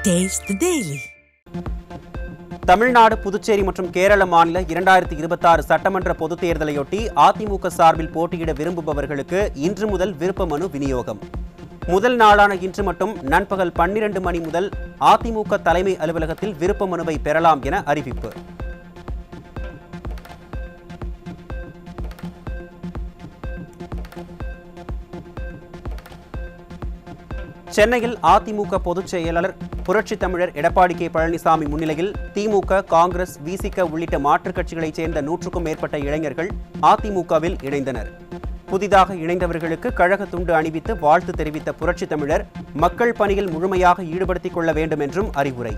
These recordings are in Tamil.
Taste the Daily. Tamil Nadu, Puducherry மற்றும் கேரள மாநில 2026 சட்டமன்ற பொதுத் தேர்தலையொட்டி அதிமுக சார்பில் போட்டியிட விரும்புபவர்களுக்கு இன்று முதல் விருப்ப மனு விநியோகம். முதல் நாளான இன்று மட்டும் நண்பகல் 12 மணி முதல் அதிமுக தலைமை அலுவலகத்தில் விருப்ப மனுவை பெறலாம் என அறிவிப்பு. சென்னையில் அதிமுக பொதுச் செயலாளர் புரட்சித் தமிழர் எடப்பாடி கே. பழனிசாமி முன்னிலையில் திமுக, காங்கிரஸ், விசிக உள்ளிட்ட மாற்றுக் கட்சிகளைச் சேர்ந்த 100க்கும் மேற்பட்ட இளைஞர்கள் அதிமுகவில் இணைந்தனர். புதிதாக இணைந்தவர்களுக்கு கழக துண்டு அணிவித்து வாழ்த்து தெரிவித்த புரட்சித் தமிழர் மக்கள் பணியில் முழுமையாக ஈடுபடுத்திக் கொள்ள வேண்டும் என்றும் அறிவுரை.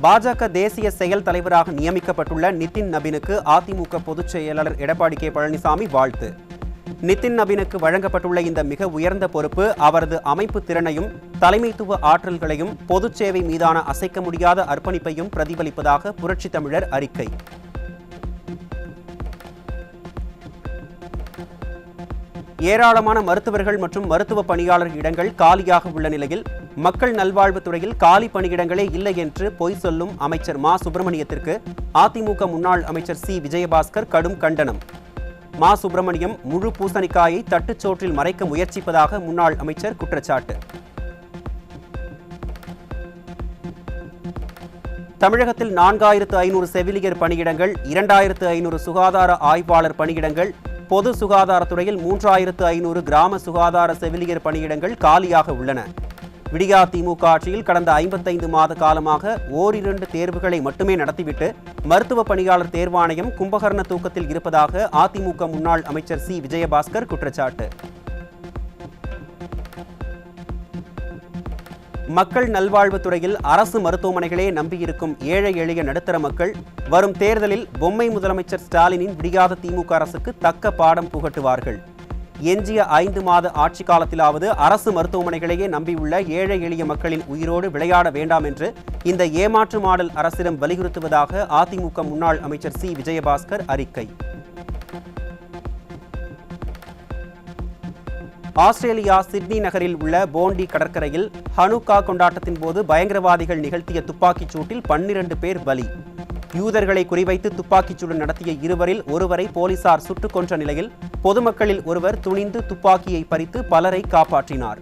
பாஜக தேசிய செயல் தலைவராக நியமிக்கப்பட்டுள்ள நிதின் நபீனுக்கு அதிமுக பொதுச் செயலாளர் எடப்பாடி கே. பழனிசாமி வாழ்த்து. நிதின் நபீனுக்கு வழங்கப்பட்டுள்ள இந்த மிக உயர்ந்த பொறுப்பு அவரது அமைப்பு திறனையும் தலைமைத்துவ ஆற்றல்களையும் பொதுச் சேவை மீதான அசைக்க முடியாத அர்ப்பணிப்பையும் பிரதிபலிப்பதாக புரட்சித் தமிழர் அறிக்கை. ஏராளமான மருத்துவர்கள் மற்றும் மருத்துவ பணியாளர் இடங்கள் காலியாக உள்ள நிலையில் மக்கள் நல்வாழ்வுத் துறையில் காலி பணியிடங்களே இல்லை என்று பொய் சொல்லும் அமைச்சர் மா. சுப்பிரமணியத்திற்கு அதிமுக முன்னாள் அமைச்சர் சி. விஜயபாஸ்கர் கடும் கண்டனம். மா. சுப்பிரமணியம் முழு பூசணிக்காயை தட்டுச்சோற்றில் மறைக்க முயற்சிப்பதாக முன்னாள் அமைச்சர் குற்றச்சாட்டு. தமிழகத்தில் 4500 செவிலியர் பணியிடங்கள், 2500 சுகாதார ஆய்வாளர் பணியிடங்கள், பொது சுகாதாரத்துறையில் 3500 கிராம சுகாதார செவிலியர் பணியிடங்கள் காலியாக உள்ளன. விடியா திமுக ஆட்சியில் கடந்த 55 மாத காலமாக ஓரிரண்டு தேர்வுகளை மட்டுமே நடத்திவிட்டு மருத்துவ பணியாளர் தேர்வாணையம் கும்பகர்ண தூக்கத்தில் இருப்பதாக அதிமுக முன்னாள் அமைச்சர் சி. விஜயபாஸ்கர் குற்றச்சாட்டு. மக்கள் நல்வாழ்வுத் துறையில் அரசு மருத்துவமனைகளே நம்பியிருக்கும் ஏழை எளிய நடுத்தர மக்கள் வரும் தேர்தலில் பொம்மை முதலமைச்சர் ஸ்டாலினின் விடியாத திமுக அரசுக்கு தக்க பாடம் புகட்டுவார்கள். எஞ்சிய 5 மாத ஆட்சி காலத்திலாவது அரசு மருத்துவமனைகளையே நம்பியுள்ள ஏழை எளிய மக்களின் உயிரோடு விளையாட வேண்டாம் என்று இந்த ஏமாற்று மாடல் அரசிடம் வலியுறுத்துவதாக அதிமுக முன்னாள் அமைச்சர் சி. விஜயபாஸ்கர் அறிக்கை. ஆஸ்திரேலியா சிட்னி நகரில் உள்ள போண்டி கடற்கரையில் ஹனுக்கா கொண்டாட்டத்தின் போது பயங்கரவாதிகள் நிகழ்த்திய துப்பாக்கிச் சூட்டில் 12 பேர் பலி. யூதர்களை குறிவைத்து துப்பாக்கிச்சூடு நடத்திய இருவரில் ஒருவரை போலீசார் சுட்டுக் கொன்ற நிலையில் பொதுமக்களில் ஒருவர் துணிந்து துப்பாக்கியை பறித்து பலரை காப்பாற்றினார்.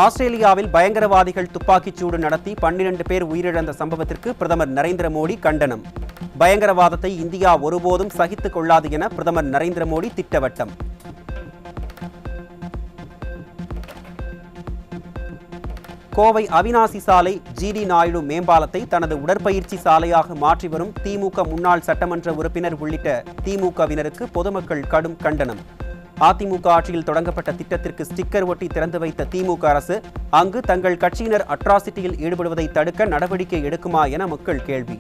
ஆஸ்திரேலியாவில் பயங்கரவாதிகள் துப்பாக்கிச்சூடு நடத்தி 12 பேர் உயிரிழந்த சம்பவத்திற்கு பிரதமர் நரேந்திர மோடி கண்டனம். பயங்கரவாதத்தை இந்தியா ஒருபோதும் சகித்துக் கொள்ளாது என பிரதமர் நரேந்திர மோடி திட்டவட்டம். கோவை அவினாசி சாலை ஜி.டி. நாயுடு மேம்பாலத்தை தனது உடற்பயிற்சி சாலையாக மாற்றி வரும் திமுக முன்னாள் சட்டமன்ற உறுப்பினர் உள்ளிட்ட திமுகவினருக்கு பொதுமக்கள் கடும் கண்டனம். அதிமுக ஆட்சியில் தொடங்கப்பட்ட திட்டத்திற்கு ஸ்டிக்கர் ஒட்டி திறந்து வைத்த திமுக அரசு அங்கு தங்கள் கட்சியினர் அட்ராசிட்டியில் ஈடுபடுவதை தடுக்க நடவடிக்கை எடுக்குமா என மக்கள் கேள்வி.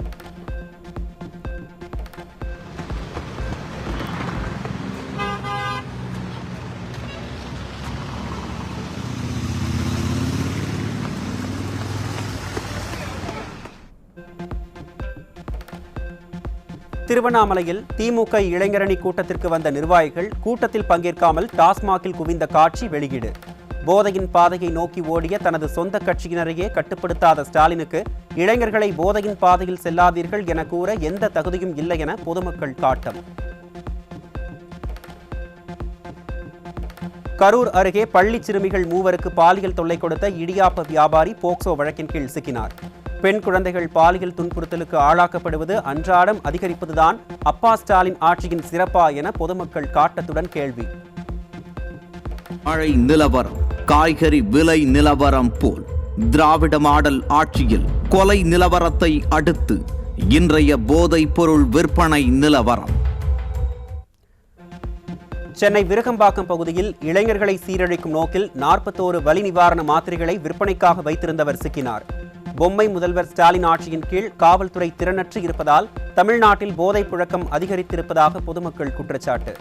திருவண்ணாமலையில் திமுக இளைஞரணி கூட்டத்திற்கு வந்த நிர்வாகிகள் கூட்டத்தில் பங்கேற்காமல் டாஸ்மாகில் குவிந்த காட்சி வெளியீடு. போதையின் பாதையை நோக்கி ஓடிய தனது சொந்த கட்சியினரையே கட்டுப்படுத்தாத ஸ்டாலினுக்கு இளைஞர்களை போதையின் பாதையில் செல்லாதீர்கள் என கூற எந்த தகுதியும் இல்லை என பொதுமக்கள் காட்டம். கரூர் அருகே பள்ளி சிறுமிகள் 3 பாலியல் தொல்லை கொடுத்த இடியாப்ப வியாபாரி போக்சோ வழக்கின் கீழ் சிக்கினார். பெண் குழந்தைகள் பாலியல் துன்புறுத்தலுக்கு ஆளாக்கப்படுவது அன்றாடம் அதிகரிப்பதுதான் அப்பா ஸ்டாலின் ஆட்சியின் சிறப்பா என பொதுமக்கள் காட்டத்துடன் கேள்வி. மழை நிலவரம், காய்கறி விலை நிலவரம் போல் திராவிட மாடல் ஆட்சியில் கொலை நிலவரத்தை அடுத்து இன்றைய போதைப் பொருள் விற்பனை நிலவரம். சென்னை விருகம்பாக்கம் பகுதியில் இளைஞர்களை சீரழிக்கும் நோக்கில் 41 வலி நிவாரண மாத்திரைகளை விற்பனைக்காக வைத்திருந்தவர் சிக்கினார். பொம்மை முதல்வர் ஸ்டாலின் ஆட்சியின் கீழ் காவல்துறை திறனற்று இருப்பதால் தமிழ்நாட்டில் போதைப் புழக்கம் அதிகரித்திருப்பதாக பொதுமக்கள் குற்றச்சாட்டு.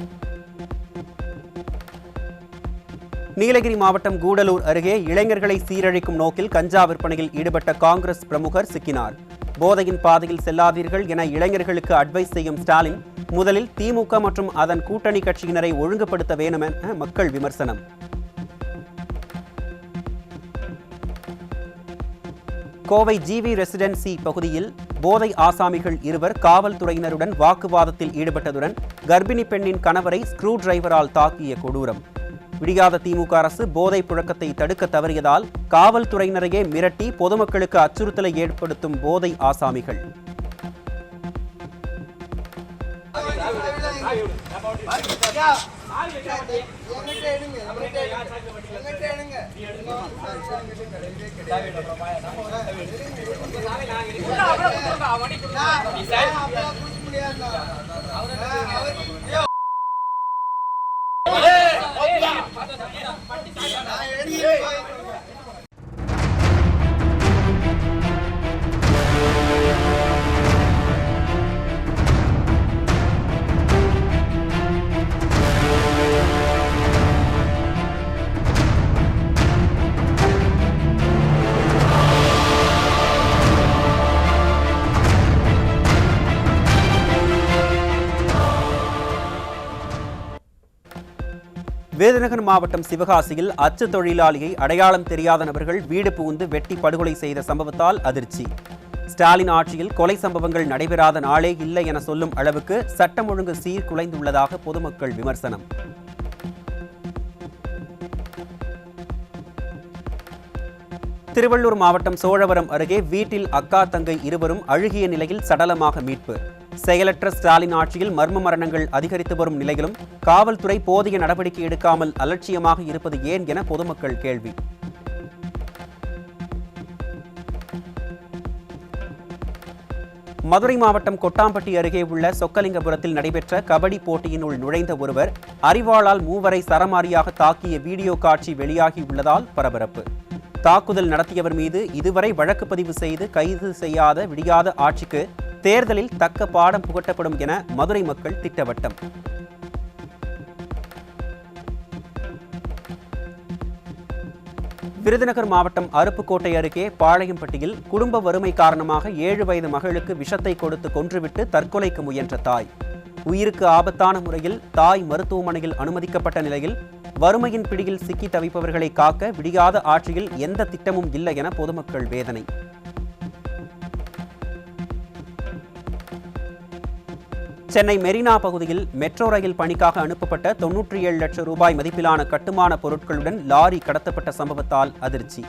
நீலகிரி மாவட்டம் கூடலூர் அருகே இளைஞர்களை சீரழிக்கும் நோக்கில் கஞ்சா விற்பனையில் ஈடுபட்ட காங்கிரஸ் பிரமுகர் சிக்கினார். போதையின் பாதையில் செல்லாதீர்கள் என இளைஞர்களுக்கு அட்வைஸ் செய்யும் ஸ்டாலின் முதலில் திமுக மற்றும் அதன் கூட்டணி கட்சியினரை ஒழுங்குபடுத்த வேண்டும் என மக்கள் விமர்சனம். கோவை ஜிவி ரெசிடென்சி பகுதியில் போதை ஆசாமிகள் இருவர் காவல்துறையினருடன் வாக்குவாதத்தில் ஈடுபட்டதுடன் கர்ப்பிணி பெண்ணின் கணவரை ஸ்க்ரூ டிரைவரால் தாக்கிய கொடூரம். விடியாத திமுக அரசு போதை புழக்கத்தை தடுக்க தவறியதால் காவல்துறையினரையே மிரட்டி பொதுமக்களுக்கு அச்சுறுத்தலை ஏற்படுத்தும் போதை ஆசாமிகள். விருதுநகர் மாவட்டம் சிவகாசியில் அச்சு தொழிலாளியை அடையாளம் தெரியாத நபர்கள் வீடு புகுந்து வெட்டி படுகொலை செய்த சம்பவத்தால் அதிர்ச்சி. ஸ்டாலின் ஆட்சியில் கொலை சம்பவங்கள் நடைபெறாத நாளே இல்லை என சொல்லும் அளவுக்கு சட்டம் ஒழுங்கு சீர்குலைந்துள்ளதாக பொதுமக்கள் விமர்சனம். திருவள்ளூர் மாவட்டம் சோழவரம் அருகே வீட்டில் அக்கா தங்கை இருவரும் அழுகிய நிலையில் சடலமாக மீட்பு. செயலற்ற ஸ்டாலின் ஆட்சியில் மர்ம மரணங்கள் அதிகரித்து வரும் நிலையிலும் காவல்துறை போதிய நடவடிக்கை எடுக்காமல் அலட்சியமாக இருப்பது ஏன் என பொதுமக்கள் கேள்வி. மதுரை மாவட்டம் கொட்டாம்பட்டி அருகே உள்ள சொக்கலிங்கபுரத்தில் நடைபெற்ற கபடி போட்டியினுள் நுழைந்த ஒருவர் அரிவாளால் மூவரை சரமாரியாக தாக்கிய வீடியோ காட்சி வெளியாகியுள்ளதால் பரபரப்பு. தாக்குதல் நடத்தியவர் மீது இதுவரை வழக்கு பதிவு செய்து கைது செய்யாத விடியாத ஆட்சிக்கு தேர்தலில் தக்க பாடம் புகட்டப்படும் என மதுரை மக்கள் திட்டவட்டம். விருதுநகர் மாவட்டம் அருப்புக்கோட்டை அருகே பாளையம்பட்டியில் குடும்ப வறுமை காரணமாக 7 வயது மகளுக்கு விஷத்தை கொடுத்து கொன்றுவிட்டு தற்கொலைக்கு முயன்ற தாய். உயிருக்கு ஆபத்தான முறையில் தாய் மருத்துவமனையில் அனுமதிக்கப்பட்ட நிலையில் வறுமையின் பிடியில் சிக்கி தவிப்பவர்களை காக்க விடியாத ஆட்சியில் எந்த திட்டமும் இல்லை என பொதுமக்கள் வேதனை. சென்னை மெரினா பகுதியில் மெட்ரோ ரயில் பணிக்காக அனுப்பப்பட்ட 97 லட்சம் ரூபாய் மதிப்பிலான கட்டுமான பொருட்களுடன் லாரி கடத்தப்பட்ட சம்பவத்தால் அதிர்ச்சி.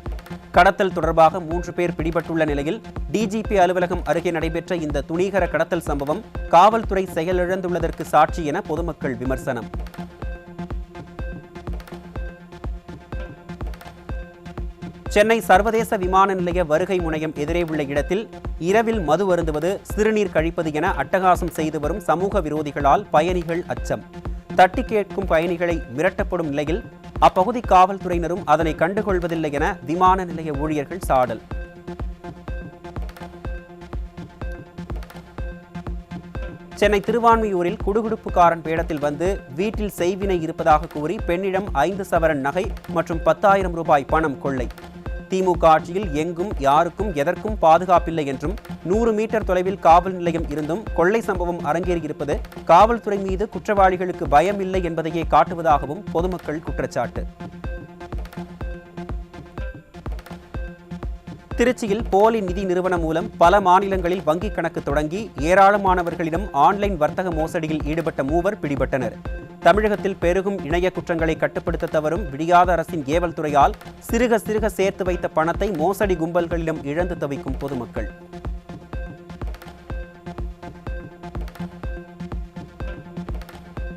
கடத்தல் தொடர்பாக 3 பேர் பிடிபட்டுள்ள நிலையில் டிஜிபி அலுவலகம் அருகே நடைபெற்ற இந்த துணிகர கடத்தல் சம்பவம் காவல்துறை செயலிழந்துள்ளதற்கு சாட்சி என பொதுமக்கள் விமர்சனம். சென்னை சர்வதேச விமான நிலைய வருகை முனையம் எதிரே உள்ள இடத்தில் இரவில் மது அருந்துவது, சிறுநீர் கழிப்பது என அட்டகாசம் செய்து வரும் சமூக விரோதிகளால் பயணிகள் அச்சம். தட்டி கேட்கும் பயணிகளை மிரட்டப்படும் நிலையில் அப்பகுதி காவல்துறையினரும் அதனை கண்டுகொள்வதில்லை என விமான நிலைய ஊழியர்கள் சாடல். சென்னை திருவான்மியூரில் குடுகுடுப்புக்காரன் வேடத்தில் வந்து வீட்டில் செய்வினை இருப்பதாக கூறி பெண்ணிடம் 5 சவரன் நகை மற்றும் 10,000 ரூபாய் பணம் கொள்ளை. திமுக ஆட்சியில் எங்கும் யாருக்கும் எதற்கும் பாதுகாப்பில்லை என்றும் 100 மீட்டர் தொலைவில் காவல் நிலையம் இருந்தும் கொள்ளை சம்பவம் அரங்கேறியிருப்பது காவல்துறை மீது குற்றவாளிகளுக்கு பயம் இல்லை என்பதையே காட்டுவதாகவும் பொதுமக்கள் குற்றச்சாட்டு. திருச்சியில் போலி நிதி நிறுவனம் மூலம் பல மாநிலங்களில் வங்கிக் கணக்கு தொடங்கி ஏராளமானவர்களிடம் ஆன்லைன் வர்த்தக மோசடியில் ஈடுபட்ட 3 பிடிபட்டனர். தமிழகத்தில் பெருகும் இணைய குற்றங்களை கட்டுப்படுத்த தவறும் விடியாத அரசின் ஏவல் துறையால் சிறுக சிறுக சேர்த்து வைத்த பணத்தை மோசடி கும்பல்களிடம் இழந்து தவிக்கும் பொதுமக்கள்.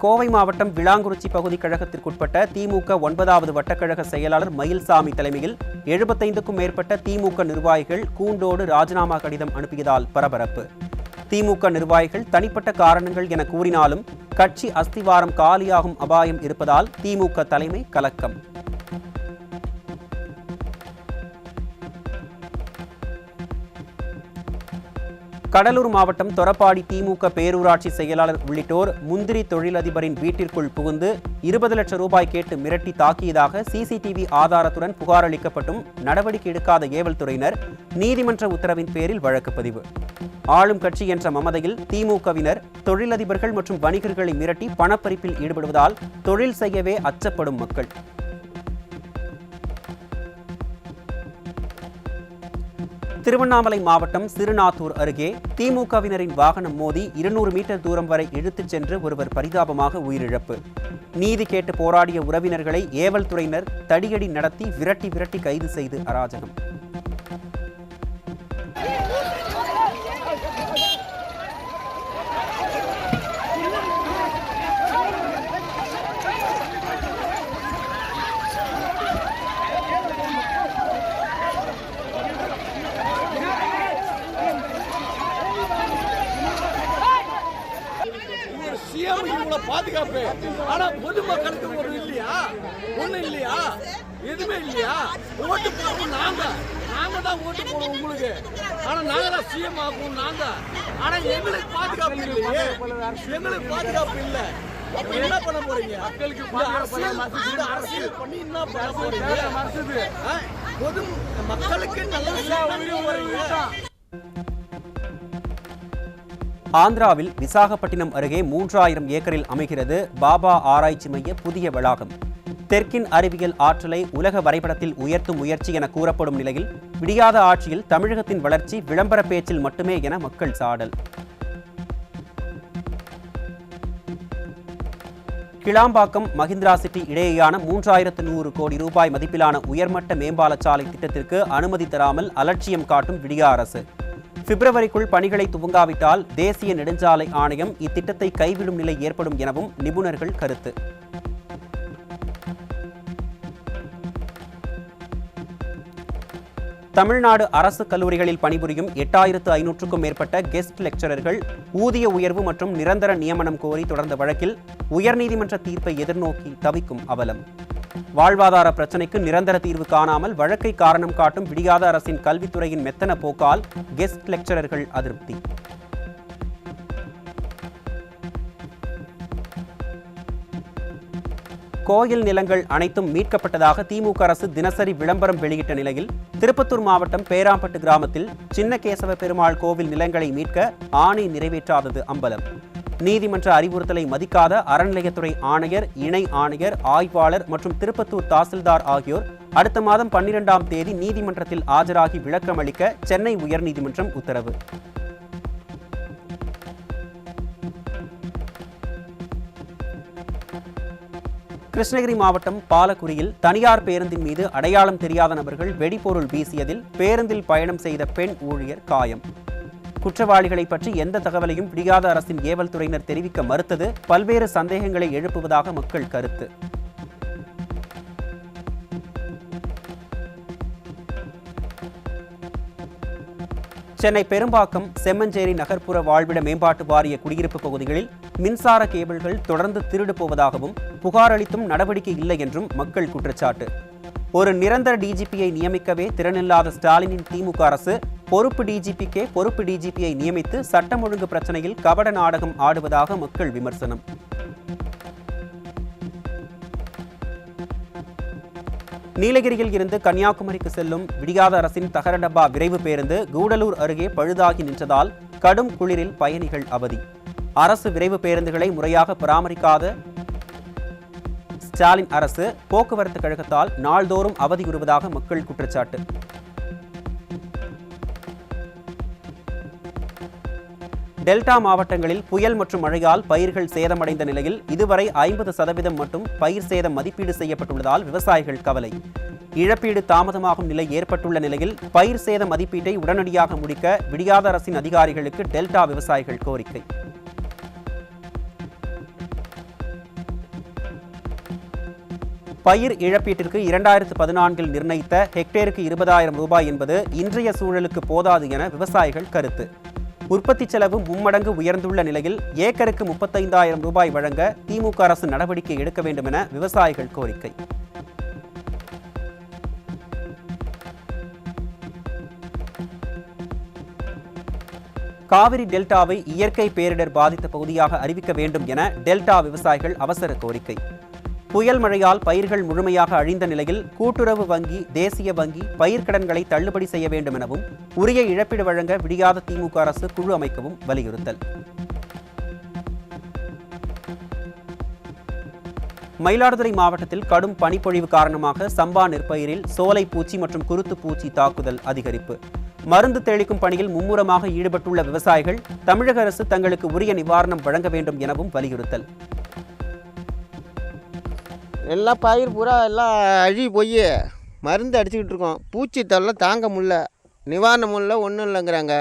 கோவை மாவட்டம் விளாங்குறிச்சி பகுதி கழகத்திற்குட்பட்ட திமுக 9வது வட்டக்கழக செயலாளர் மயில்சாமி தலைமையில் 75க்கும் மேற்பட்ட திமுக நிர்வாகிகள் கூண்டோடு ராஜினாமா கடிதம் அனுப்பியதால் பரபரப்பு. திமுக நிர்வாகிகள் தனிப்பட்ட காரணங்கள் என கூறினாலும் கட்சி அஸ்திவாரம் காலியாகும் அபாயம் இருப்பதால் திமுக தலைமை கலக்கம். கடலூர் மாவட்டம் தொரப்பாடி திமுக பேரூராட்சி செயலாளர் உள்ளிட்டோர் முந்திரி தொழிலதிபரின் வீட்டிற்குள் புகுந்து 20 லட்சம் ரூபாய் கேட்டு மிரட்டி தாக்கியதாக சிசிடிவி ஆதாரத்துடன் புகார் அளிக்கப்பட்டும் நடவடிக்கை எடுக்காத ஏவல் துறையினர் நீதிமன்ற உத்தரவின் பேரில் வழக்கு பதிவு. ஆளும் கட்சி என்ற மமதையில் திமுகவினர் தொழிலதிபர்கள் மற்றும் வணிகர்களை மிரட்டி பணப்பறிப்பில் ஈடுபடுவதால் தொழில் செய்யவே அச்சப்படும் மக்கள். திருவண்ணாமலை மாவட்டம் சிறுநாத்தூர் அருகே திமுகவினரின் வாகனம் மோதி 200 மீட்டர் தூரம் வரை இழுத்துச் சென்று ஒருவர் பரிதாபமாக உயிரிழப்பு. நீதி கேட்டு போராடிய உறவினர்களை ஏவல் துறையினர் தடியடி நடத்தி விரட்டி கைது செய்து அராஜகம். பாதுகாப்பு ஆனா பொதுமக்களுக்கு ஒரு இல்லையா, ஒண்ணு இல்லையா, எதுவுமே இல்லையா. ஓட்டு போடுவோம் நாங்க தான் ஓட்டு போடுவோம் உங்களுக்கு. ஆனா நாங்க தான் சிஎம் ஆகும் நாங்க. ஆனா எங்களுக்கு பாதுகாப்பு இல்லையே, எங்களுக்கு பாதுகாப்பு இல்ல. அப்ப என்ன பண்ண போறீங்க? மக்களுக்கு அரசியல் பண்ணி என்ன பண்ண போறீங்க? பொது மக்களுக்கு நல்ல ஆந்திராவில் விசாகப்பட்டினம் அருகே 3000 ஏக்கரில் அமைகிறது பாபா ஆராய்ச்சி மைய புதிய வளாகம். தெற்கின் அறிவியல் ஆற்றலை உலக வரைபடத்தில் உயர்த்தும் முயற்சி என கூறப்படும் நிலையில் விடியாத ஆட்சியில் தமிழகத்தின் வளர்ச்சி விளம்பர பேச்சில் மட்டுமே என மக்கள் சாடல். கிளாம்பாக்கம் மஹிந்திரா சிட்டி இடையேயான 3100 கோடி ரூபாய் மதிப்பிலான உயர்மட்ட மேம்பால சாலை திட்டத்திற்கு அனுமதி தராமல் அலட்சியம் காட்டும் விடியா அரசு. பிப்ரவரிக்குள் பணிகளை துவங்காவிட்டால் தேசிய நெடுஞ்சாலை ஆணையம் இத்திட்டத்தை கைவிடும் நிலை ஏற்படும் எனவும் நிபுணர்கள் கருத்து. தமிழ்நாடு அரசு கல்லூரிகளில் பணிபுரியும் 8500க்கும் மேற்பட்ட கெஸ்ட் லெக்சரர்கள் ஊதிய உயர்வு மற்றும் நிரந்தர நியமனம் கோரி தொடர்ந்த வழக்கில் உயர்நீதிமன்ற தீர்ப்பை எதிர்நோக்கி தவிக்கும் அவலம். வாழ்வாதார பிரச்சினைக்கு நிரந்தர தீர்வு காணாமல் வழக்கை காரணம் காட்டும் விடியாத அரசின் கல்வித்துறையின் மெத்தன போக்கால் கெஸ்ட் லெக்சரர்கள் அதிருப்தி. கோயில் நிலங்கள் அனைத்தும் மீட்கப்பட்டதாக திமுக அரசு தினசரி விளம்பரம் வெளியிட்ட நிலையில் திருப்பத்தூர் மாவட்டம் பேராம்பட்டு கிராமத்தில் சின்ன கேசவ பெருமாள் கோவில் நிலங்களை மீட்க ஆணை நிறைவேற்றாதது அம்பலம். நீதிமன்ற அறிவுறுத்தலை மதிக்காத அறநிலையத்துறை ஆணையர், இணை ஆணையர், ஆய்வாளர் மற்றும் திருப்பத்தூர் தாசில்தார் ஆகியோர் அடுத்த மாதம் 12ஆம் தேதி நீதிமன்றத்தில் ஆஜராகி விளக்கம் அளிக்க சென்னை உயர்நீதிமன்றம் உத்தரவு. கிருஷ்ணகிரி மாவட்டம் பாலக்குடியில் தனியார் பேருந்தின் மீது அடையாளம் தெரியாத நபர்கள் வெடிபொருள் வீசியதில் பேருந்தில் பயணம் செய்த பெண் ஊழியர் காயம். குற்றவாளிகளை பற்றி எந்த தகவலையும் விடியாத அரசின் ஏவல் துறையினர் தெரிவிக்க மறுத்தது பல்வேறு சந்தேகங்களை எழுப்புவதாக மக்கள் கருத்து. சென்னை பெரும்பாக்கம், செம்மஞ்சேரி நகர்ப்புற வாழ்விட மேம்பாட்டு வாரிய குடியிருப்பு பகுதிகளில் மின்சார கேபிள்கள் தொடர்ந்து திருடு போவதாகவும் புகார் அளித்தும் நடவடிக்கை இல்லை என்றும் மக்கள் குற்றச்சாட்டு. ஒரு நிரந்தர டிஜிபியை நியமிக்கவே திறனில்லாத ஸ்டாலினின் திமுக அரசு பொறுப்பு டிஜிபியை நியமித்து சட்டம் ஒழுங்கு பிரச்சனையில் கபட நாடகம் ஆடுவதாக மக்கள் விமர்சனம். நீலகிரியில் இருந்து கன்னியாகுமரிக்கு செல்லும் விடியாத அரசின் தகர டப்பா விரைவு பேருந்து கூடலூர் அருகே பழுதாகி நின்றதால் கடும் குளிரில் பயணிகள் அவதி. அரசு விரைவு பேருந்துகளை முறையாக பராமரிக்காத ஸ்டாலின் அரசு போக்குவரத்து கழகத்தால் நாள்தோறும் அவதியுறுவதாக மக்கள் குற்றச்சாட்டு. டெல்டா மாவட்டங்களில் புயல் மற்றும் மழையால் பயிர்கள் சேதமடைந்த நிலையில் இதுவரை 50% மட்டும் பயிர் சேதம் மதிப்பீடு செய்யப்பட்டுள்ளதால் விவசாயிகள் கவலை. இழப்பீடு தாமதமாகும் நிலை ஏற்பட்டுள்ள நிலையில் பயிர் சேத மதிப்பீட்டை உடனடியாக முடிக்க விடியாத அரசின் அதிகாரிகளுக்கு டெல்டா விவசாயிகள் கோரிக்கை. பயிர் இழப்பீட்டிற்கு 2014 நிர்ணயித்த ஹெக்டேருக்கு 20,000 ரூபாய் என்பது இன்றைய சூழலுக்கு போதாது என விவசாயிகள் கருத்து. உற்பத்தி செலவு மும்மடங்கு உயர்ந்துள்ள நிலையில் ஏக்கருக்கு 35,000 ரூபாய் வழங்க திமுக அரசு நடவடிக்கை எடுக்க வேண்டும் என விவசாயிகள் கோரிக்கை. காவிரி டெல்டாவை இயற்கை பேரிடர் பாதித்த பகுதியாக அறிவிக்க வேண்டும் என டெல்டா விவசாயிகள் அவசர கோரிக்கை. புயல் மழையால் பயிர்கள் முழுமையாக அழிந்த நிலையில் கூட்டுறவு வங்கி, தேசிய வங்கி பயிர்க்கடன்களை தள்ளுபடி செய்ய வேண்டும் எனவும் உரிய இழப்பீடு வழங்க விடியாத திமுக அரசு குழு அமைக்கவும் வலியுறுத்தல். மயிலாடுதுறை மாவட்டத்தில் கடும் பனிப்பொழிவு காரணமாக சம்பா நெற்பயிரில் சோலை பூச்சி மற்றும் குருத்து பூச்சி தாக்குதல் அதிகரிப்பு. மருந்து தெளிக்கும் பணியில் மும்முரமாக ஈடுபட்டுள்ள விவசாயிகள் தமிழக அரசு தங்களுக்கு உரிய நிவாரணம் வழங்க வேண்டும் எனவும் வலியுறுத்தல். எல்லா பயிர் பூரா எல்லாம் அழுகி போய் மருந்து அடிச்சுக்கிட்டு இருக்கோம். பூச்சி தொல்லை தாங்க முடியல, நிவாரணம் இல்லை, ஒன்றும் இல்லைங்கிறாங்க.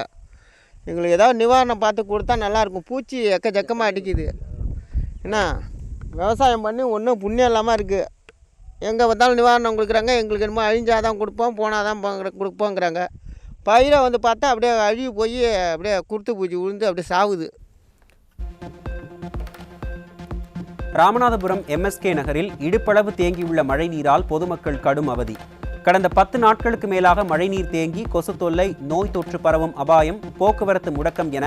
எங்களுக்கு ஏதாவது நிவாரணம் பார்த்து கொடுத்தா நல்லாயிருக்கும். பூச்சி எக்கச்சக்கமாக அடிக்குது. என்ன விவசாயம் பண்ணி ஒன்றும் புண்ணியம் இல்லாமல் இருக்குது. எங்கே பார்த்தாலும் நிவாரணம் கொடுக்குறாங்க. எங்களுக்கு என்னமோ அழிஞ்சாதான் கொடுப்போம், போனாதான் கொடுப்போங்கிறாங்க. பயிரை வந்து பார்த்தா அப்படியே அழுகி போய் அப்படியே குருத்து பூச்சி விழுந்து அப்படியே சாவுது. ராமநாதபுரம் MSK நகரில் இடுப்பளவு தேங்கியுள்ள மழைநீரால் பொதுமக்கள் கடும் அவதி. கடந்த 10 நாட்களுக்கு மேலாக மழைநீர் தேங்கி கொசு தொல்லை, நோய் தொற்று பரவும் அபாயம், போக்குவரத்து முடக்கம் என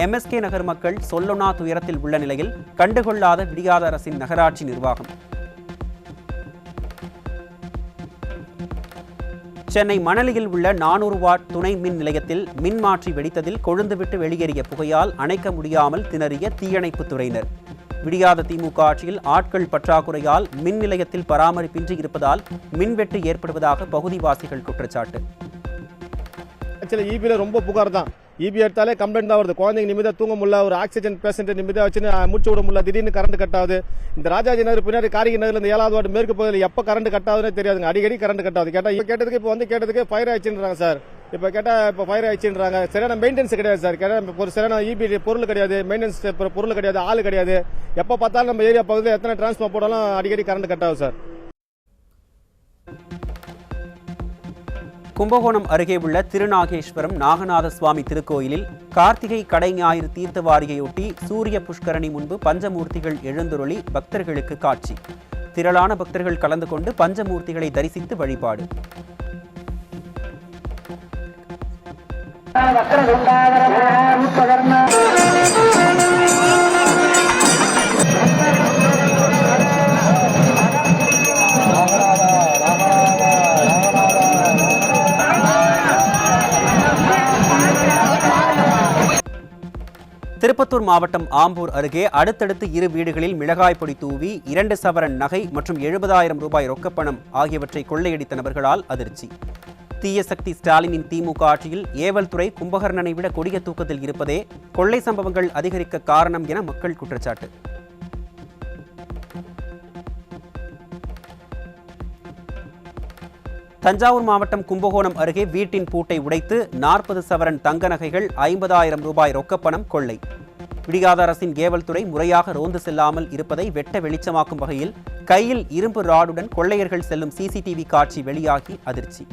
MSK நகர் மக்கள் சொல்லொணா துயரத்தில் உள்ள நிலையில் கண்டுகொள்ளாத விடியாத அரசின் நகராட்சி நிர்வாகம். சென்னை மணலியில் உள்ள 400 வாட் துணை மின் நிலையத்தில் மின் மாற்றி வெடித்ததில் கொழுந்துவிட்டு வெளியேறிய புகையால் அணைக்க முடியாமல் திணறிய தீயணைப்புத் துறையினர். விடியாத திமுக ஆட்சியில் ஆட்கள் பற்றாக்குறையால் மின் நிலையத்தில் பராமரிப்பின்றி இருப்பதால் மின்வெட்டு ஏற்படுவதாக பகுதிவாசிகள் குற்றச்சாட்டு. ஈபியில் ரொம்ப புகார் தான். ஈபி எடுத்தாலே கம்ப்ளைண்ட் தான் வருது. குழந்தைங்க நிமிடம் தூங்க முடியல, ஒரு ஆக்சிஜன் பேஷண்ட் நிமிடம் வச்சு மூச்சு விட முடியல, திடீர்னு கரண்ட் கட் ஆகுது. இந்த ராஜாஜி நகர் பின்னாடி காரிகை நகர்ல இந்த 7வது வார்டு மேற்கு பகுதியில் எப்போ கரண்ட் கட் ஆகுதுன்னு தெரியாதுங்க. அடிக்கடி கரண்ட் கட் ஆகுது. கேட்டதுக்கு இப்போ கேட்டதுக்கு ஃபயர் ஆயிடுச்சுன்றாங்க சார். இப்போ ஃபயர் ஆயிடுச்சுன்றாங்க. சரியான மெயின்டெனன்ஸ் கிடையாது சார். ஒரு சரியான ஈபி பொருள் கிடையாது, மெயின்டெனன்ஸ் பொருள் கிடையாது, ஆள் கிடையாது. எப்போ பார்த்தாலும் நம்ம ஏரியா பகுதியில் எத்தனை டிரான்ஸ்ஃபார்மர் போட்டாலும் அடிக்கடி கரண்ட் கட் ஆகும் சார். கும்பகோணம் அருகே உள்ள திருநாகேஸ்வரம் நாகநாத சுவாமி திருக்கோயிலில் கார்த்திகை கடை ஞாயிறு தீர்த்தவாரியையொட்டி சூரிய புஷ்கரணி முன்பு பஞ்சமூர்த்திகள் எழுந்துருளி பக்தர்களுக்கு காட்சி. திரளான பக்தர்கள் கலந்து கொண்டு பஞ்சமூர்த்திகளை தரிசித்து வழிபாடு. திருப்பத்தூர் மாவட்டம் ஆம்பூர் அருகே அடுத்தடுத்து 2 வீடுகளில் மிளகாய் பொடி தூவி 2 சவரன் நகை மற்றும் 70,000 ரூபாய் ரொக்கப்பணம் ஆகியவற்றை கொள்ளையடித்த நபர்களால் அதிர்ச்சி. தீய சக்தி ஸ்டாலினின் திமுக ஆட்சியில் ஏவல் துறை கும்பகர்ணனை விட கொடிய தூக்கத்தில் இருப்பதே கொள்ளை சம்பவங்கள் அதிகரிக்க காரணம் என மக்கள் குற்றச்சாட்டு. தஞ்சாவூர் மாவட்டம் கும்பகோணம் அருகே வீட்டின் பூட்டை உடைத்து 40 சவரன் தங்க நகைகள் 50,000 ரூபாய் ரொக்கப்பணம் கொள்ளை. விடியாத அரசின் ஏவல் துறை முறையாக ரோந்து செல்லாமல் இருப்பதை வெட்ட வெளிச்சமாக்கும் வகையில் கையில் இரும்பு ராடுடன் கொள்ளையர்கள் செல்லும் CCTV காட்சி வெளியாகி அதிர்ச்சி.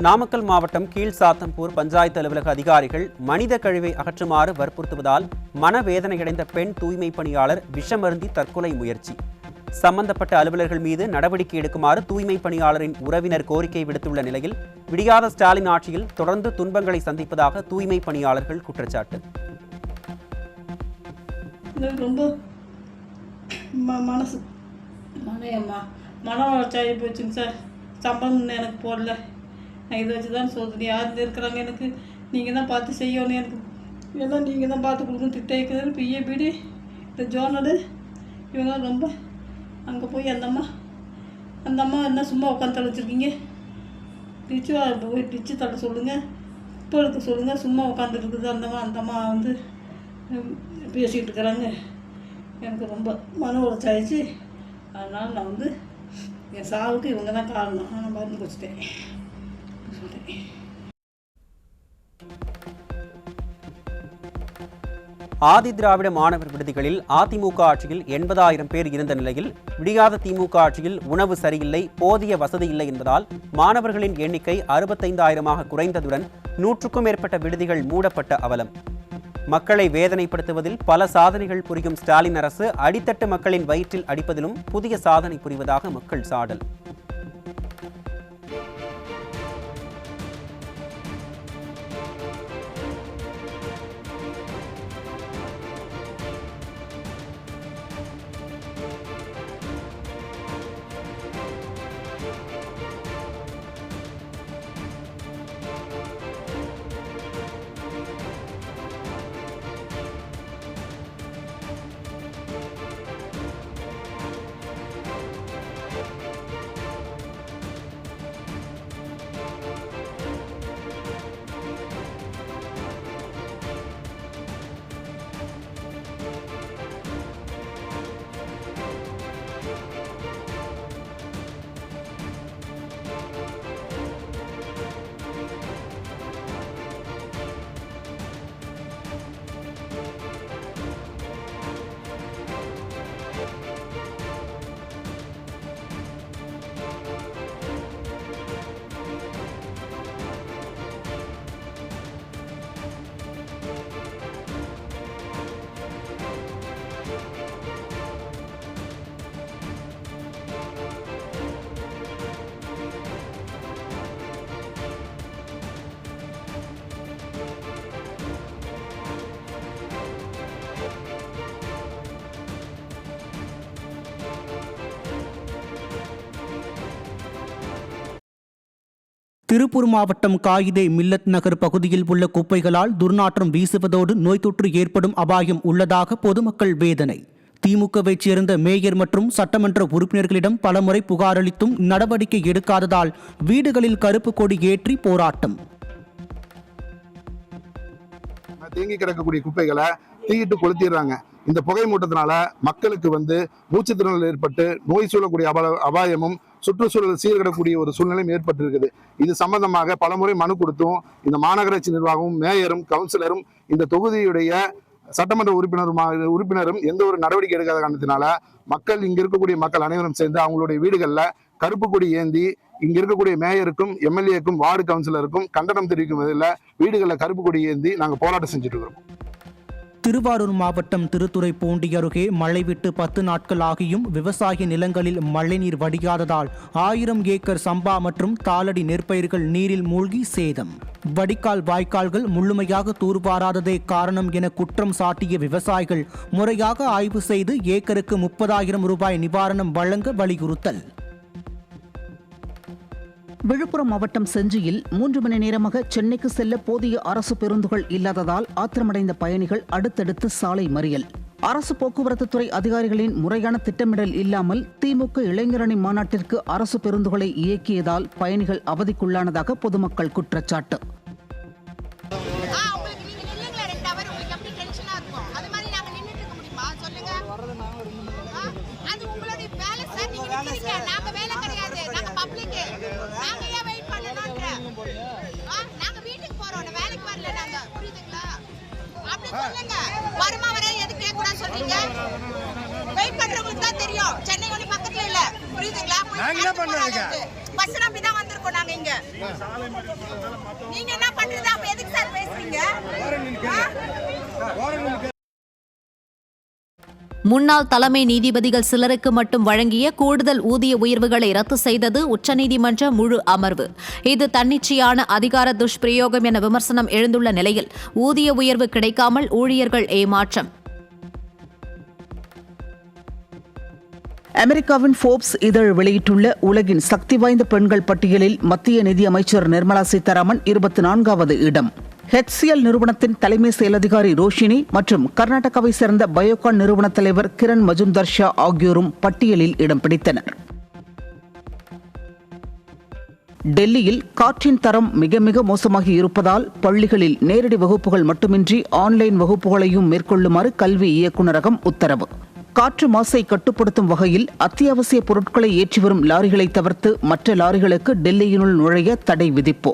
நாமக்கல் மாவட்டம் கீழ்சாத்தம்பூர் பஞ்சாயத்து அலுவலக அதிகாரிகள் மனித கழிவை அகற்றுமாறு வற்புறுத்துவதால் மனவேதனையடைந்த பெண் தூய்மை பணியாளர் விஷமருந்தி தற்கொலை முயற்சி. சம்பந்தப்பட்ட அலுவலர்கள் மீது நடவடிக்கை எடுக்குமாறு தூய்மை பணியாளரின் உறவினர் கோரிக்கை விடுத்துள்ள நிலையில் விடியாத ஸ்டாலின் ஆட்சியில் தொடர்ந்து துன்பங்களை சந்திப்பதாக தூய்மை பணியாளர்கள் குற்றச்சாட்டு. ரொம்ப மன வளர்ச்சி போச்சுங்க சார். சம்பளம் எனக்கு போடல. நான் இதை வச்சு தான் சொல்கிறேன். யார் இருக்கிறாங்க எனக்கு, நீங்கள் தான் பார்த்து செய்யணும். எனக்கு எல்லாம் நீங்கள் தான் பார்த்து கொடுக்கணும். திட்ட வைக்கிறது PAPD இந்த ஜோனடு இவங்க ரொம்ப அங்கே போய் அந்த அம்மா என்ன சும்மா உட்காந்து தள்ள வச்சுருக்கீங்க. போய் டிச்சு தள்ள சொல்லுங்கள், இப்போ எடுக்க சொல்லுங்கள். சும்மா உட்காந்துட்டு இருக்குது அந்த அம்மா வந்து பேசிகிட்டு இருக்கிறாங்க. எனக்கு ரொம்ப மன உளைச்சல் ஆயிடுச்சு. அதனால் நான் வந்து என் சாவுக்கு இவங்க தான் காரணம். நான் மருந்து குடிச்சிட்டேன். ஆதி திராவிட மாணவர் விடுதிகளில் அதிமுக ஆட்சியில் 80,000 பேர் இருந்த நிலையில் விடியாத திமுக ஆட்சியில் உணவு சரியில்லை, போதிய வசதி இல்லை என்பதால் மாணவர்களின் எண்ணிக்கை 65,000ஆக குறைந்ததுடன் 100க்கும் மேற்பட்ட விடுதிகள் மூடப்பட்ட அவலம். மக்களை வேதனைப்படுத்துவதில் பல சாதனைகள் புரியும் ஸ்டாலின் அரசு அடித்தட்டு மக்களின் வயிற்றில் அடிப்பதிலும் புதிய சாதனை புரிவதாக மக்கள் சாடல். திருப்பூர் மாவட்டம் காயிதே மில்லத் நகர் பகுதியில் உள்ள குப்பைகளால் துர்நாற்றம் வீசுவதோடு நோய் தொற்று ஏற்படும் அபாயம் உள்ளதாக பொதுமக்கள் வேதனை. திமுகவைச் சேர்ந்த மேயர் மற்றும் சட்டமன்ற உறுப்பினர்களிடம் பலமுறை புகார் அளித்தும் நடவடிக்கை எடுக்காததால் வீடுகளில் கருப்பு கொடி ஏற்றி போராட்டம். தேங்கி கிடக்கக்கூடிய குப்பைகளை தீயிட்டு கொளுத்திடுறாங்க. இந்த புகை மூட்டத்தினால மக்களுக்கு மூச்சு திணறல் ஏற்பட்டு நோய் சூழக்கூடிய அபாயமும் சுற்றுச்சூழல் சீர்கிடக்கூடிய ஒரு சூழ்நிலையும் ஏற்பட்டிருக்குது. இது சம்பந்தமாக பலமுறை மனு கொடுத்தும் இந்த மாநகராட்சி நிர்வாகமும் மேயரும் கவுன்சிலரும் இந்த தொகுதியுடைய சட்டமன்ற உறுப்பினரும் எந்த ஒரு நடவடிக்கை எடுக்காத காரணத்தினால மக்கள் இங்க இருக்கக்கூடிய மக்கள் அனைவரும் சேர்ந்து அவங்களுடைய வீடுகள்ல கருப்பு கொடி ஏந்தி இங்க இருக்கக்கூடிய மேயருக்கும் எம்எல்ஏக்கும் வார்டு கவுன்சிலருக்கும் கண்டனம் தெரிவிக்கும் விதத்தில் வீடுகளில் கருப்பு கொடி ஏந்தி நாங்கள் போராட்டம் செஞ்சுட்டு இருக்கிறோம். திருவாரூர் மாவட்டம் திருத்துறைப்பூண்டி அருகே மழை விட்டு 10 நாட்கள் ஆகியும் விவசாய நிலங்களில் மழைநீர் வடியாததால் 1000 ஏக்கர் சம்பா மற்றும் தாளடி நெற்பயிர்கள் நீரில் மூழ்கி சேதம். வடிகால் வாய்க்கால்கள் முழுமையாக தூர்வாராததே காரணம் என குற்றம் சாட்டிய விவசாயிகள் முறையாக ஆய்வு செய்து ஏக்கருக்கு 30,000 ரூபாய் நிவாரணம் வழங்க வலியுறுத்தல். விழுப்புரம் மாவட்டம் செஞ்சியில் 3 மணி நேரமாக சென்னைக்கு செல்ல போதிய அரசு பேருந்துகள் இல்லாததால் ஆத்திரமடைந்த பயணிகள் அடுத்தடுத்து சாலை மறியல். அரசு போக்குவரத்து துறை அதிகாரிகளின் முறையான திட்டமிடல் இல்லாமல் திமுக இளைஞரணி மாநாட்டிற்கு அரசு பேருந்துகளை இயக்கியதால் பயணிகள் அவதிக்குள்ளானதாக பொதுமக்கள் குற்றச்சாட்டு. முன்னாள் தலைமை நீதிபதிகள் சிலருக்கு மட்டும் வழங்கிய கூடுதல் ஊதிய உயர்வுகளை ரத்து செய்தது உச்சநீதிமன்ற முழு அமர்வு. இது தன்னிச்சையான அதிகார துஷ்பிரயோகம் என விமர்சனம் எழுந்துள்ள நிலையில் ஊதிய உயர்வு கிடைக்காமல் ஊழியர்கள் ஏமாற்றம். அமெரிக்காவின் ஃபோர்ப்ஸ் இதழ் வெளியிட்டுள்ள உலகின் சக்தி வாய்ந்த பெண்கள் பட்டியலில் மத்திய நிதியமைச்சர் நிர்மலா சீதாராமன் 24வது இடம். HCL நிறுவனத்தின் தலைமை செயலதிகாரி ரோஷினி மற்றும் கர்நாடகாவை சேர்ந்த பயோகான் நிறுவன தலைவர் கிரண் மஜும்தார் ஷா ஆகியோரும் பட்டியலில் இடம் பிடித்தனர். டெல்லியில் காற்றின் தரம் மிக மிக மோசமாகி இருப்பதால் பள்ளிகளில் நேரடி வகுப்புகள் மட்டுமின்றி ஆன்லைன் வகுப்புகளையும் மேற்கொள்ளுமாறு கல்வி இயக்குநரகம் உத்தரவு. காற்று மாசை கட்டுப்படுத்தும் வகையில் அத்தியாவசிய பொருட்களை ஏற்றி வரும் லாரிகளை தவிர்த்து மற்ற லாரிகளுக்கு டெல்லியினுள் நுழைய தடை விதிப்பு.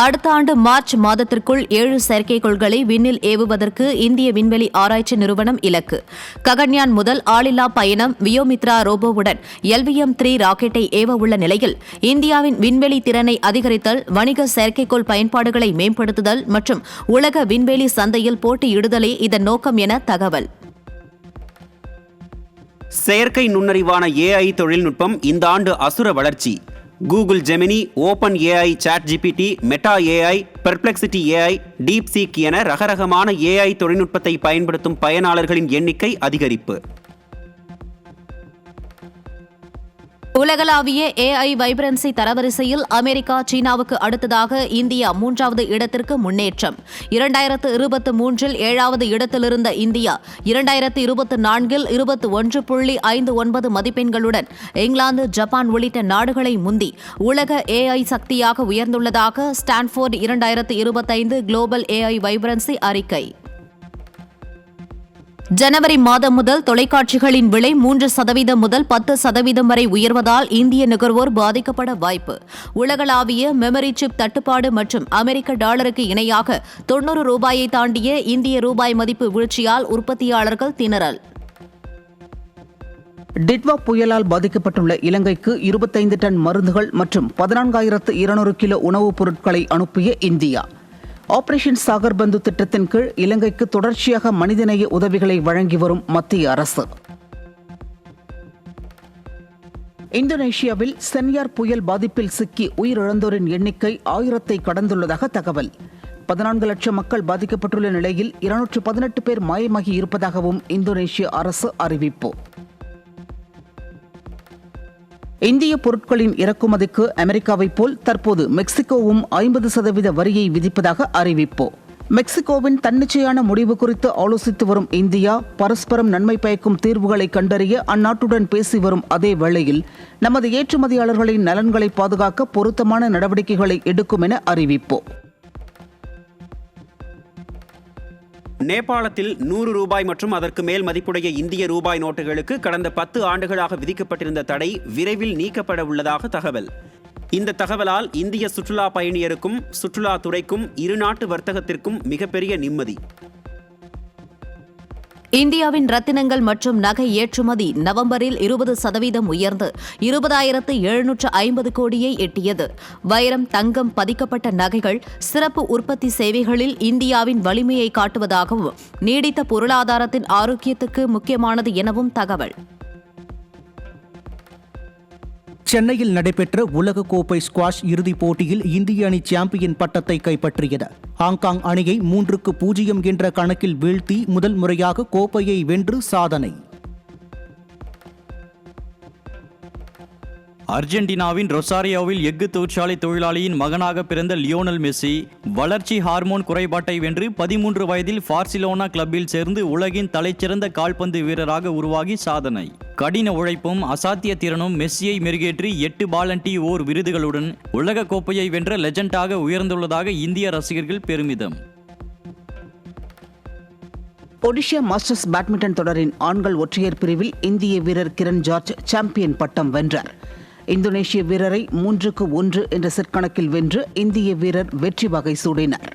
அடுத்த ஆண்டு மார்ச் மாதத்திற்குள் 7 செயற்கைக்கோள்களை விண்ணில் ஏவுவதற்கு இந்திய விண்வெளி ஆராய்ச்சி நிறுவனம் இலக்கு. ககன்யான் முதல் ஆளில்லா பயணம் வியோமித்ரா ரோபோவுடன் LVM-3 ராக்கெட்டை ஏவ உள்ள நிலையில் இந்தியாவின் விண்வெளி திறனை அதிகரித்தல், வணிக செயற்கைக்கோள் பயன்பாடுகளை மேம்படுத்துதல் மற்றும் உலக விண்வெளி சந்தையில் போட்டியிடுதலே இதன் நோக்கம் என தகவல். செயற்கை நுண்ணறிவான AI தொழில்நுட்பம் இந்த ஆண்டு அசுர வளர்ச்சி. Google Gemini, open AI, ChatGPT, meta AI, Perplexity AI, DeepSeek என ரகரகமான AI தொழில்நுட்பத்தை பயன்படுத்தும் பயனாளர்களின் எண்ணிக்கை அதிகரிப்பு. உலகளாவிய AI வைப்ரன்சி தரவரிசையில் அமெரிக்கா, சீனாவுக்கு அடுத்ததாக இந்தியா 3வது இடத்திற்கு முன்னேற்றம். 2023இல் 7வது இடத்திலிருந்த இந்தியா 2024இல் 21.59 மதிப்பெண்களுடன் இங்கிலாந்து, ஜப்பான் உள்ளிட்ட நாடுகளை முந்தி உலக AI சக்தியாக உயர்ந்துள்ளதாக ஸ்டான்ஃபோர்ட் 2025 குளோபல் AI வைப்ரன்சி அறிக்கை. ஜனவரி மாதம் முதல் தொலைக்காட்சிகளின் விலை 3% முதல் 10% வரை உயர்வதால் இந்திய நுகர்வோர் பாதிக்கப்பட வாய்ப்பு. உலகளாவிய மெமரி சிப் தட்டுப்பாடு மற்றும் அமெரிக்க டாலருக்கு இணையாக 90 ரூபாயை தாண்டிய இந்திய ரூபாய் மதிப்பு வீழ்ச்சியால் உற்பத்தியாளர்கள் திணறல். டிட்வா புயலால் பாதிக்கப்பட்டுள்ள இலங்கைக்கு 25 டன் மருந்துகள் மற்றும் 14,200 கிலோ உணவுப் பொருட்களை அனுப்பிய இந்தியா. ஆபரேஷன் சாகர் பந்து திட்டத்தின் கீழ் இலங்கைக்கு தொடர்ச்சியாக மனிதநேய உதவிகளை வழங்கி வரும் மத்திய அரசு. இந்தோனேஷியாவில் சென்யார் புயல் பாதிப்பில் சிக்கி உயிரிழந்தோரின் எண்ணிக்கை 1000-ஐ கடந்துள்ளதாக தகவல். 14 லட்சம் மக்கள் பாதிக்கப்பட்டுள்ள நிலையில் 218 பேர் மாயமாகி இருப்பதாகவும் இந்தோனேஷிய அரசு அறிவிப்பு. இந்திய பொருட்களின் இறக்குமதிக்கு அமெரிக்காவைப் போல் தற்போது மெக்சிகோவும் 50% வரியை விதிப்பதாக அறிவிப்பு. மெக்சிகோவின் தன்னிச்சையான முடிவு குறித்து ஆலோசித்து வரும் இந்தியா பரஸ்பரம் நன்மை பயக்கும் தீர்வுகளை கண்டறிய அந்நாட்டுடன் பேசி வரும் அதே வேளையில் நமது ஏற்றுமதியாளர்களின் நலன்களை பாதுகாக்க பொருத்தமான நடவடிக்கைகளை எடுக்கும் என அறிவிப்பு. நேபாளத்தில் 100 ரூபாய் மற்றும் அதற்கு மேல் மதிப்புடைய இந்திய ரூபாய் நோட்டுகளுக்கு கடந்த 10 ஆண்டுகளாக விதிக்கப்பட்டிருந்த தடை விரைவில் நீக்கப்பட உள்ளதாக தகவல். இந்த தகவலால் இந்திய சுற்றுலா பயணியருக்கும் சுற்றுலாத்துறைக்கும் இருநாட்டு வர்த்தகத்திற்கும் மிகப்பெரிய நிம்மதி. இந்தியாவின் ரத்தினங்கள் மற்றும் நகை ஏற்றுமதி நவம்பரில் 20% உயர்ந்து 20,750 கோடியை எட்டியது. வைரம், தங்கம் பதிக்கப்பட்ட நகைகள் சிறப்பு உற்பத்தி சேவைகளில் இந்தியாவின் வலிமையை காட்டுவதாகவும் நீடித்த பொருளாதாரத்தின் ஆரோக்கியத்துக்கு முக்கியமானது எனவும் தகவல். சென்னையில் நடைபெற்ற உலகக்கோப்பை ஸ்குவாஷ் இறுதிப் போட்டியில் இந்திய அணி சாம்பியன் பட்டத்தை கைப்பற்றியது. ஹாங்காங் அணியை 3-0 என்ற கணக்கில் வீழ்த்தி முதல் முறையாக கோப்பையை வென்று சாதனை. அர்ஜென்டினாவின் ரொசாரியோவில் எஃகு தொழிற்சாலை தொழிலாளியின் மகனாக பிறந்த லியோனல் மெஸ்ஸி வளர்ச்சி ஹார்மோன் குறைபாட்டை வென்று 13 வயதில் பார்சிலோனா கிளப்பில் சேர்ந்து உலகின் தலைச்சிறந்த கால்பந்து வீரராக உருவாகி சாதனை. கடின உழைப்பும் அசாத்திய திறனும் மெஸ்ஸியை மெருகேற்றி 8 பாலன் d'Or விருதுகளுடன் உலக கோப்பையை வென்ற லெஜண்டாக உயர்ந்துள்ளதாக இந்திய ரசிகர்கள் பெருமிதம். ஒடிஷா மாஸ்டர்ஸ் பேட்மிண்டன் தொடரின் ஆண்கள் ஒற்றையர் பிரிவில் இந்திய வீரர் கிரண் ஜார்ஜ் சாம்பியன் பட்டம் வென்றார். இந்தோனேஷிய வீரரை 3-1 என்ற செட் கணக்கில் வென்று இந்திய வீரர் வெற்றி வகை சூடினார்.